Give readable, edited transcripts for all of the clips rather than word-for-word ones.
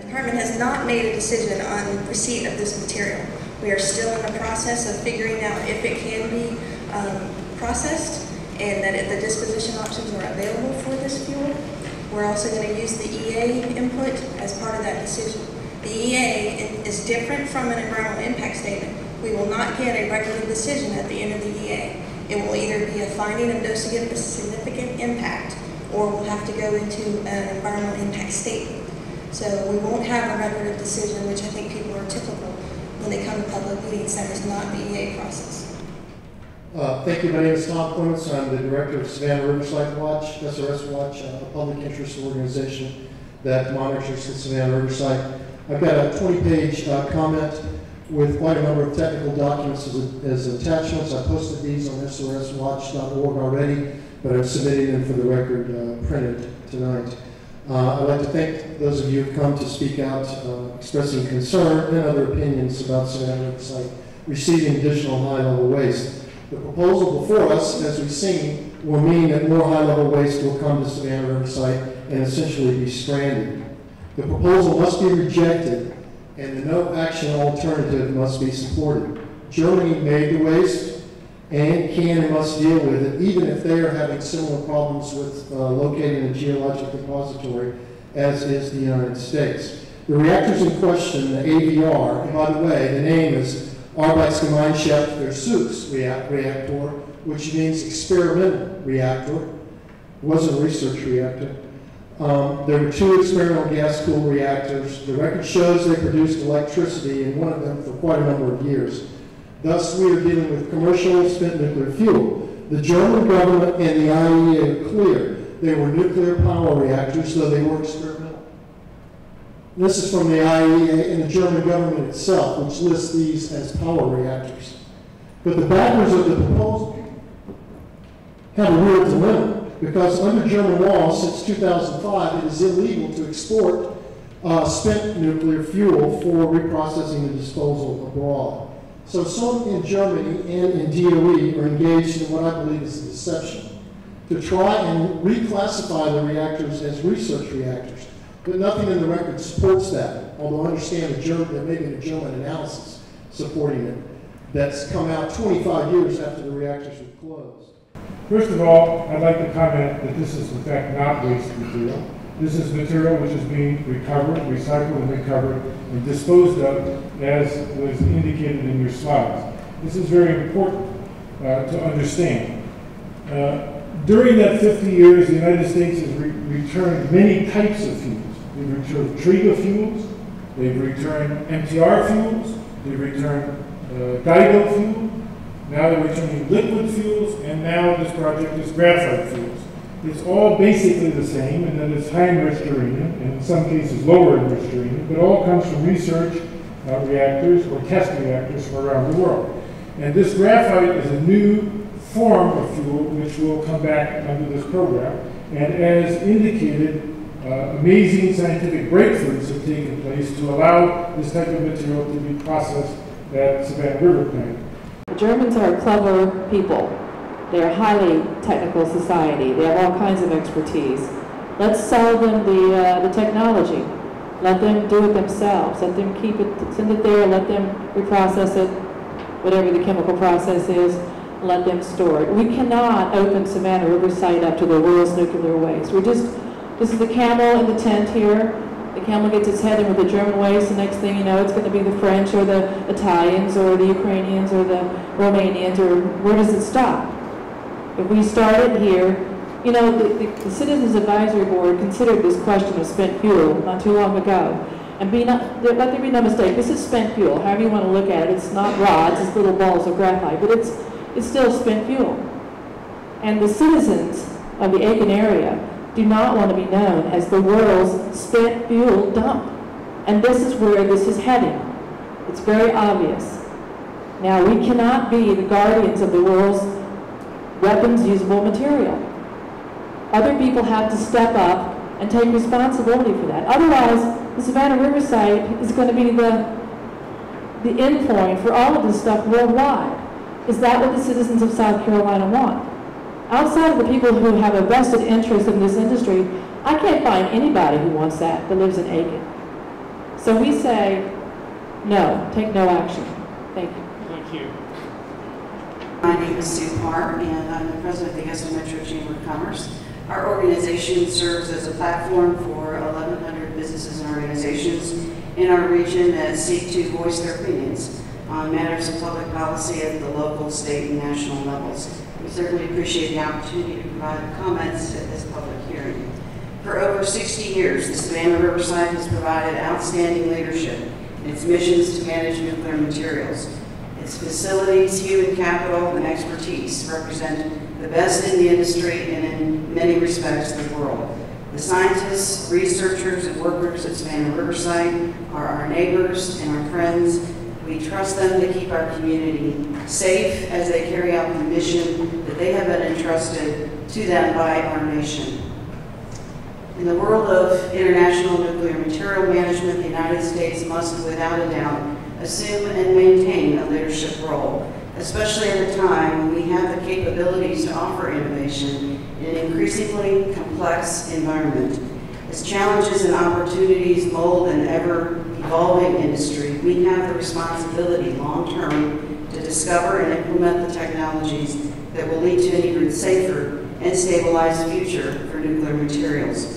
department has not made a decision on receipt of this material. We are still in the process of figuring out if it can be processed and that the disposition options are available for this fuel. We're also going to use the EA input as part of that decision. The EA is different from an environmental impact statement. We will not get a record of decision at the end of the EA. It will either be a finding of no significant impact, or we'll have to go into an environmental impact statement. So we won't have a record of decision, which I think people are typical when they come to public meetings. That is not the EA process. Thank you. My name is Tom Clements. I'm the director of Savannah Riverside Watch, SRS Watch, a public interest organization that monitors the Savannah Riverside. I've got a 20-page comment with quite a number of technical documents as attachments. I posted these on srswatch.org already, but I'm submitting them for the record printed tonight. I'd like to thank those of you who have come to speak out, expressing concern and other opinions about Savannah Riverside receiving additional high-level waste. The proposal before us, as we've seen, will mean that more high-level waste will come to Savannah Riverside and essentially be stranded. The proposal must be rejected, and the no-action alternative must be supported. Germany made the waste and can and must deal with it, even if they are having similar problems with locating a geologic repository, as is the United States. The reactors in question, the AVR, and by the way, the name is Arbeitsgemeinschaft Versuchs reactor, which means experimental reactor. It wasn't a research reactor. There were 2 experimental gas-cooled reactors. The record shows they produced electricity in one of them for quite a number of years. Thus, we are dealing with commercially spent nuclear fuel. The German government and the IAEA are clear. They were nuclear power reactors, though they were experimental. This is from the IAEA and the German government itself, which lists these as power reactors. But the backers of the proposal have a real dilemma, because under German law, since 2005, it is illegal to export spent nuclear fuel for reprocessing and disposal abroad. So some in Germany and in DOE are engaged in what I believe is a deception to try and reclassify the reactors as research reactors. But nothing in the record supports that, although I understand there may be a German analysis supporting it that's come out 25 years after the reactors were closed. First of all, I'd like to comment that this is in fact not waste material. This is material which is being recovered, recycled and recovered, and disposed of as was indicated in your slides. This is very important to understand. During that 50 years, the United States has returned many types of fuels. They've returned Triga fuels, they've returned MTR fuels, they've returned Guaido fuel, now they're returning liquid fuels, and now this project is graphite fuels. It's all basically the same, and that it's high-enriched uranium, and in some cases lower-enriched uranium, but all comes from research reactors or test reactors from around the world. And this graphite is a new form of fuel which will come back under this program. And as indicated, amazing scientific breakthroughs have taken place to allow this type of material to be processed at Savannah River plant. The Germans are clever people. They're a highly technical society. They have all kinds of expertise. Let's sell them the technology. Let them do it themselves. Let them keep it, send it there, let them reprocess it, whatever the chemical process is, let them store it. We cannot open Savannah River site up to the world's nuclear waste. This is the camel in the tent here. The camel gets its head in with the German waste, the next thing you know, it's going to be the French or the Italians or the Ukrainians or the Romanians, or where does it stop? If we started here, you know, the Citizens Advisory Board considered this question of spent fuel not too long ago. And let there be no mistake, this is spent fuel, however you want to look at it. It's not rods, it's little balls of graphite, but it's still spent fuel. And the citizens of the Aiken area do not want to be known as the world's spent fuel dump. And this is where this is heading. It's very obvious. Now, we cannot be the guardians of the world's weapons usable material. Other people have to step up and take responsibility for that. Otherwise, the Savannah River site is going to be the end point for all of this stuff worldwide. Is that what the citizens of South Carolina want? Outside of the people who have a vested interest in this industry, I can't find anybody who wants that lives in Aiken. So we say, no, take no action. Thank you. Thank you. My name is Sue Parr, and I'm the president of the Augusta Metro Chamber of Commerce. Our organization serves as a platform for 1,100 businesses and organizations in our region that seek to voice their opinions on matters of public policy at the local, state, and national levels. We certainly appreciate the opportunity to provide comments at this public hearing. For over 60 years, the Savannah Riverside has provided outstanding leadership in its missions to manage nuclear materials. Its facilities, human capital, and expertise represent the best in the industry and in many respects the world. The scientists, researchers, and workers at Savannah Riverside are our neighbors and our friends. We trust them to keep our community safe as they carry out the mission that they have been entrusted to them by our nation. In the world of international nuclear material management, the United States must, without a doubt, assume and maintain a leadership role, especially at a time when we have the capabilities to offer innovation in an increasingly complex environment. As challenges and opportunities mold an ever-evolving industry, we have the responsibility long-term to discover and implement the technologies that will lead to an even safer and stabilized future for nuclear materials.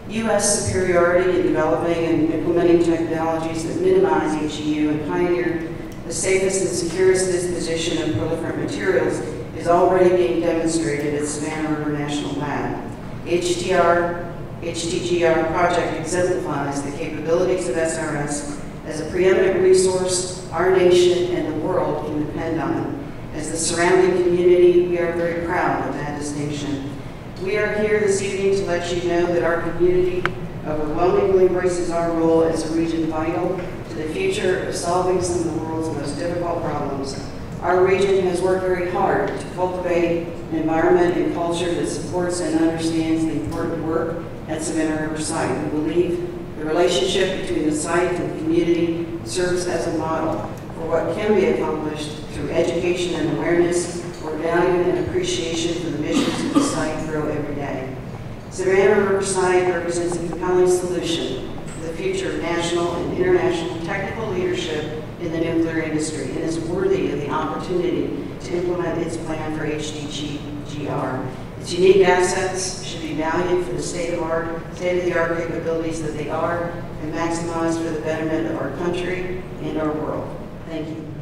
U.S. superiority in developing and implementing technologies that minimize HEU and pioneer the safest and securest disposition of proliferant materials is already being demonstrated at Savannah River National Lab. HTGR project exemplifies the capabilities of SRS as a preeminent resource our nation and the world can depend on. As the surrounding community, we are very proud of that distinction. We are here this evening to let you know that our community overwhelmingly embraces our role as a region vital to the future of solving some of the world's most difficult problems. Our region has worked very hard to cultivate an environment and culture that supports and understands the important work at Savannah Riverside. We believe the relationship between the site and the community serves as a model for what can be accomplished through education and awareness, where value and appreciation for the missions of the site grow every day. Savannah Riverside represents a compelling solution to the future of national and international technical leadership in the nuclear industry and is worthy of the opportunity to implement its plan for HTGR. Its unique assets should be valued for the state-of-the-art capabilities that they are and maximized for the betterment of our country and our world. Thank you.